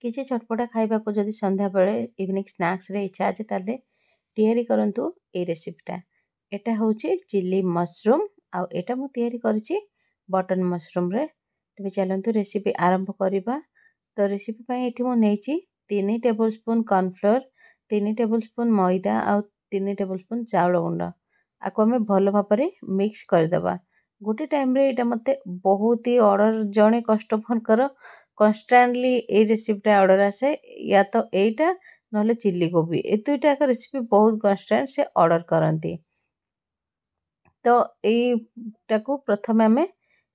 କିଛି ଚଟପଟା ଖାଇବାକୁ ଯଦି ସନ୍ଧ୍ୟାବେଳେ ଇଭିନିଂ ସ୍ନାକ୍ସରେ ଇଚ୍ଛା ଅଛି ତାହେଲେ ତିଆରି କରନ୍ତୁ ଏଇ ରେସିପିଟା। ଏଟା ହେଉଛି ଚିଲି ମସରୁମ୍ ଆଉ ଏଟା ମୁଁ ତିଆରି କରିଛି ବଟନ୍ ମସରୁମ୍ରେ। ତେବେ ଚାଲନ୍ତୁ ରେସିପି ଆରମ୍ଭ କରିବା। ତ ରେସିପି ପାଇଁ ଏଠି ମୁଁ ନେଇଛି 3 table spoon cornflour, 3 table spoon ମଇଦା ଆଉ 3 ଟେବୁଲ୍ ସ୍ପୁନ୍ ଚାଉଳ ଗୁଣ୍ଡ। ଆକୁ ଆମେ ଭଲ ଭାବରେ ମିକ୍ସ କରିଦେବା। ଗୋଟେ ଟାଇମ୍ରେ ଏଇଟା ମୋତେ ବହୁତ ହି ଅର୍ଡ଼ର ଜଣେ କଷ୍ଟମରଙ୍କର କନଷ୍ଟାଣ୍ଟଲି ଏଇ ରେସିପିଟା ଅର୍ଡ଼ର ଆସେ, ୟା ତ ଏଇଟା ନହେଲେ ଚିଲି କୋବି, ଏ ଦୁଇଟା ଯାକ ରେସିପି ବହୁତ କନଷ୍ଟାଣ୍ଟ ସେ ଅର୍ଡ଼ର କରନ୍ତି। ତ ଏଇଟାକୁ ପ୍ରଥମେ ଆମେ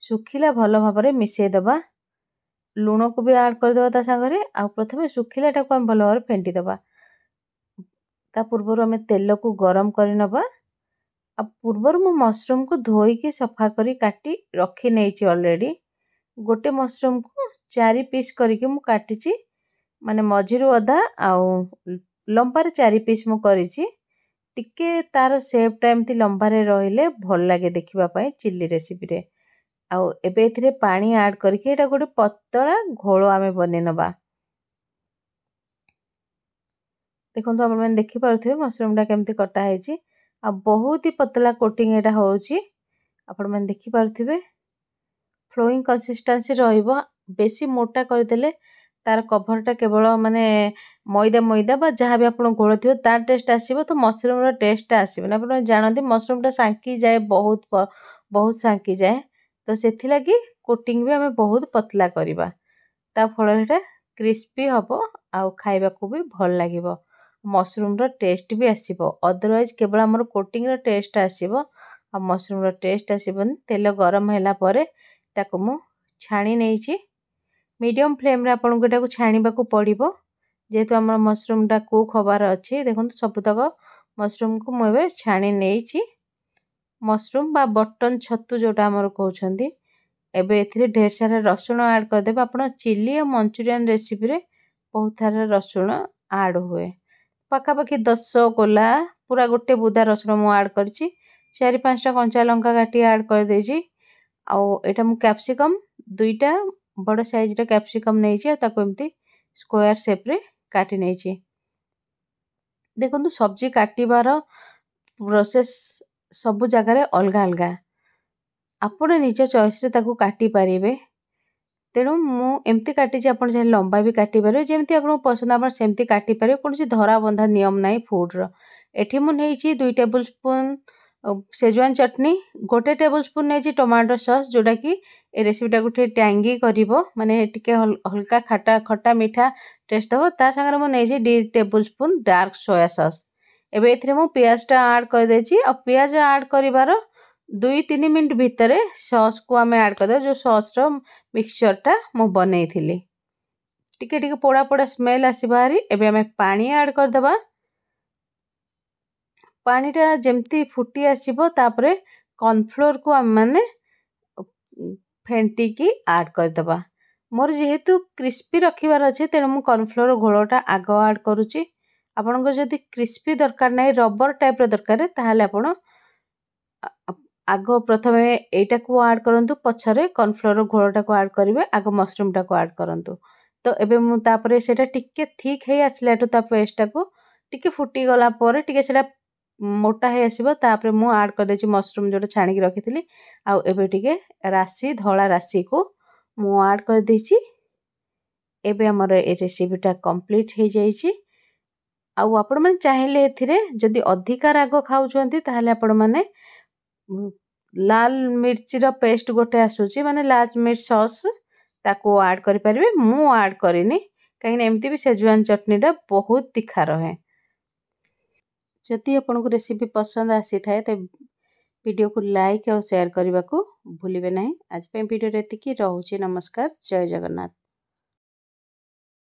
ଶୁଖିଲା ଭଲ ଭାବରେ ମିଶାଇ ଦେବା। ଲୁଣକୁ ବି ଆଡ଼୍ କରିଦେବା ତା ସାଙ୍ଗରେ, ଆଉ ପ୍ରଥମେ ଶୁଖିଲାଟାକୁ ଆମେ ଭଲ ଭାବରେ ଫେଣ୍ଟି ଦେବା। ତା ପୂର୍ବରୁ ଆମେ ତେଲକୁ ଗରମ କରି ନେବା। ଆଉ ପୂର୍ବରୁ ମୁଁ ମସରୁମ୍କୁ ଧୋଇକି ସଫା କରି କାଟି ରଖି ନେଇଛି ଅଲରେଡ଼ି। ଗୋଟେ ମସରୁମ୍କୁ 4 ପିସ୍ କରିକି ମୁଁ କାଟିଛି, ମାନେ ମଝିରୁ ଅଧା ଆଉ ଲମ୍ବାରେ 4 ପିସ୍ ମୁଁ କରିଛି। ଟିକେ ତାର ସେପ୍ଟା ଏମିତି ଲମ୍ବାରେ ରହିଲେ ଭଲ ଲାଗେ ଦେଖିବା ପାଇଁ ଚିଲି ରେସିପିରେ। ଆଉ ଏବେ ଏଥିରେ ପାଣି ଆଡ଼୍ କରିକି ଏଇଟା ଗୋଟେ ପତଳା ଘୋଳ ଆମେ ବନେଇ ନେବା। ଦେଖନ୍ତୁ ଆପଣମାନେ ଦେଖିପାରୁଥିବେ ମସରୁମ୍ଟା କେମିତି କଟା ହେଇଛି, ଆଉ ବହୁତ ହି ପତଳା କୋଟିଂ ଏଇଟା ହେଉଛି। ଆପଣମାନେ ଦେଖିପାରୁଥିବେ ଫ୍ଲୋଇଂ କନସିଷ୍ଟାନ୍ସି ରହିବ। ବେଶୀ ମୋଟା କରିଦେଲେ ତାର କଭରଟା କେବଳ ମାନେ ମଇଦା ମଇଦା ବା ଯାହା ବି ଆପଣ ଘୋଳ ଥିବ ତା ଟେଷ୍ଟ ଆସିବ, ତ ମସରୁମ୍ର ଟେଷ୍ଟଟା ଆସିବନି। ଆପଣ ଜାଣନ୍ତି ମସରୁମ୍ଟା ସାଙ୍କିଯାଏ, ବହୁତ ସାଙ୍କିଯାଏ। ତ ସେଥିଲାଗି କୋଟିଂ ବି ଆମେ ବହୁତ ପତଳା କରିବା। ତା ଫଳରେ ଏଇଟା କ୍ରିସ୍ପି ହେବ ଆଉ ଖାଇବାକୁ ବି ଭଲ ଲାଗିବ। ମସରୁମ୍ର ଟେଷ୍ଟ ବି ଆସିବ। ଅଦରୱାଇଜ୍ କେବଳ ଆମର କୋଟିଂର ଟେଷ୍ଟ ଆସିବ ଆଉ ମସରୁମ୍ର ଟେଷ୍ଟ ଆସିବନି। ତେଲ ଗରମ ହେଲା ପରେ ତାକୁ ମୁଁ ଛାଣି ନେଇଛି। ମିଡ଼ିୟମ୍ ଫ୍ଲେମ୍ରେ ଆପଣଙ୍କୁ ଏଟାକୁ ଛାଣିବାକୁ ପଡ଼ିବ, ଯେହେତୁ ଆମର ମସରୁମ୍ଟା କୁକ୍ ହେବାର ଅଛି। ଦେଖନ୍ତୁ ସବୁତକ ମସରୁମ୍କୁ ମୁଁ ଏବେ ଛାଣି ନେଇଛି। ମସରୁମ୍ ବା ବଟନ୍ ଛତୁ ଯେଉଁଟା ଆମର କହୁଛନ୍ତି। ଏବେ ଏଥିରେ ଢେର ସାରା ରସୁଣ ଆଡ଼୍ କରିଦେବେ। ଆପଣ ଚିଲି ଆଉ ମଞ୍ଚୁରିଆନ୍ ରେସିପିରେ ବହୁତ ସାରା ରସୁଣ ଆଡ଼୍ ହୁଏ। ପାଖାପାଖି 10 କୋଲା, ପୁରା ଗୋଟେ ବୁଦା ରସୁଣ ମୁଁ ଆଡ଼୍ କରିଛି। 4-5ଟା କଞ୍ଚା ଲଙ୍କା କାଟି ଆଡ଼୍ କରିଦେଇଛି। ଆଉ ଏଇଟା ମୁଁ କ୍ୟାପ୍ସିକମ୍ 2ଟା ବଡ଼ ସାଇଜ୍ର କ୍ୟାପ୍ସିକମ୍ ନେଇଛି, ଆଉ ତାକୁ ଏମିତି ସ୍କୋୟାର ସେପ୍ରେ କାଟି ନେଇଛି। ଦେଖନ୍ତୁ ସବଜି କାଟିବାର ପ୍ରୋସେସ୍ ସବୁ ଜାଗାରେ ଅଲଗା ଅଲଗା। ଆପଣ ନିଜ ଚଏସ୍ରେ ତାକୁ କାଟିପାରିବେ। ତେଣୁ ମୁଁ ଏମିତି କାଟିଛି, ଆପଣ ଚାହିଁଲେ ଲମ୍ବା ବି କାଟିପାରିବେ, ଯେମିତି ଆପଣଙ୍କୁ ପସନ୍ଦ ଆପଣ ସେମିତି କାଟିପାରିବେ। କୌଣସି ଧରାବନ୍ଧା ନିୟମ ନାହିଁ ଫୁଡ଼୍ର। ଏଠି ମୁଁ ନେଇଛି 2 ଟେବୁଲ୍ ସ୍ପୁନ୍ ସେଜୱାନ୍ ଚଟନି, 1 ଟେବୁଲ୍ ସ୍ପୁନ୍ ନେଇଛି ଟମାଟୋ ସସ୍, ଯେଉଁଟାକି ଏ ରେସିପିଟାକୁ ଟିକେ ଟ୍ୟାଙ୍ଗି କରିବ, ମାନେ ଟିକେ ହଲକା ଖଟା ମିଠା ଟେଷ୍ଟ ଦେବ। ତା ସାଙ୍ଗରେ ମୁଁ ନେଇଛି 2 table spoon dark soya sauce. ଏବେ ଏଥିରେ ମୁଁ ପିଆଜଟା ଆଡ଼୍ କରିଦେଇଛି। ଆଉ ପିଆଜ ଆଡ଼୍ କରିବାର 2-3 ମିନିଟ୍ ଭିତରେ ସସ୍କୁ ଆମେ ଆଡ଼୍ କରିଦେବା, ଯେଉଁ ସସ୍ର ମିକ୍ସଚରଟା ମୁଁ ବନେଇଥିଲି। ଟିକେ ଟିକେ ପୋଡ଼ା ପୋଡ଼ା ସ୍ମେଲ୍ ଆସିବା ହାରି। ଏବେ ଆମେ ପାଣି ଆଡ଼୍ କରିଦେବା। ପାଣିଟା ଯେମିତି ଫୁଟି ଆସିବ ତାପରେ କର୍ଣ୍ଣଫ୍ଲୋର୍କୁ ଆମେମାନେ ଫେଣ୍ଟିକି ଆଡ଼୍ କରିଦେବା। ମୋର ଯେହେତୁ କ୍ରିସ୍ପି ରଖିବାର ଅଛି, ତେଣୁ ମୁଁ କର୍ଣ୍ଣଫ୍ଲୋର୍ ଘୋଳଟା ଆଗ ଆଡ଼୍ କରୁଛି। ଆପଣଙ୍କର ଯଦି କ୍ରିସ୍ପି ଦରକାର ନାହିଁ, ରବର ଟାଇପ୍ର ଦରକାର, ତାହେଲେ ଆପଣ ଆଗ ପ୍ରଥମେ ଏଇଟାକୁ ଆଡ଼୍ କରନ୍ତୁ, ପଛରେ କର୍ଣ୍ଣଫ୍ଲୋର୍ ଘୋଳଟାକୁ ଆଡ଼୍ କରିବେ, ଆଗ ମସରୁମ୍ଟାକୁ ଆଡ଼୍ କରନ୍ତୁ। ତ ଏବେ ମୁଁ ତାପରେ ସେଇଟା ଟିକେ ଥିକ୍ ହେଇ ଆସିଲାଠୁ ତା ପେଷ୍ଟଟାକୁ ଟିକେ ଫୁଟିଗଲା ପରେ ଟିକେ ସେଇଟା ମୋଟା ହେଇ ଆସିବ, ତାପରେ ମୁଁ ଆଡ଼୍ କରିଦେଇଛି ମସରୁମ୍ ଯେଉଁଟା ଛାଣିକି ରଖିଥିଲି। ଆଉ ଏବେ ଟିକେ ଧଳା ରାଶିକୁ ମୁଁ ଆଡ଼୍ କରିଦେଇଛି। ଏବେ ଆମର ଏ ରେସିପିଟା କମ୍ପ୍ଲିଟ୍ ହେଇଯାଇଛି। ଆଉ ଆପଣମାନେ ଚାହିଁଲେ ଏଥିରେ ଯଦି ଅଧିକା ରାଗ ଖାଉଛନ୍ତି ତାହେଲେ ଆପଣମାନେ ଲାଲ ମିର୍ଚିର ପେଷ୍ଟ ଗୋଟେ ଆସୁଛି, ମାନେ ଲାଲ ମିର୍ଚ ସସ୍, ତାକୁ ଆଡ଼୍ କରିପାରିବେ। ମୁଁ ଆଡ଼୍ କରିନି, କାହିଁକିନା ଏମିତି ବି ସେଜୱାନ୍ ଚଟନିଟା ବହୁତ ତିଖା ରହେ। ଯଦି ଆପଣଙ୍କୁ ରେସିପି ପସନ୍ଦ ଆସିଥାଏ ତେବେ ଭିଡ଼ିଓକୁ ଲାଇକ୍ ଆଉ ସେୟାର କରିବାକୁ ଭୁଲିବେ ନାହିଁ। ଆଜି ପାଇଁ ଭିଡ଼ିଓରେ ଏତିକି। ରହୁଛି। ନମସ୍କାର। ଜୟ ଜଗନ୍ନାଥ।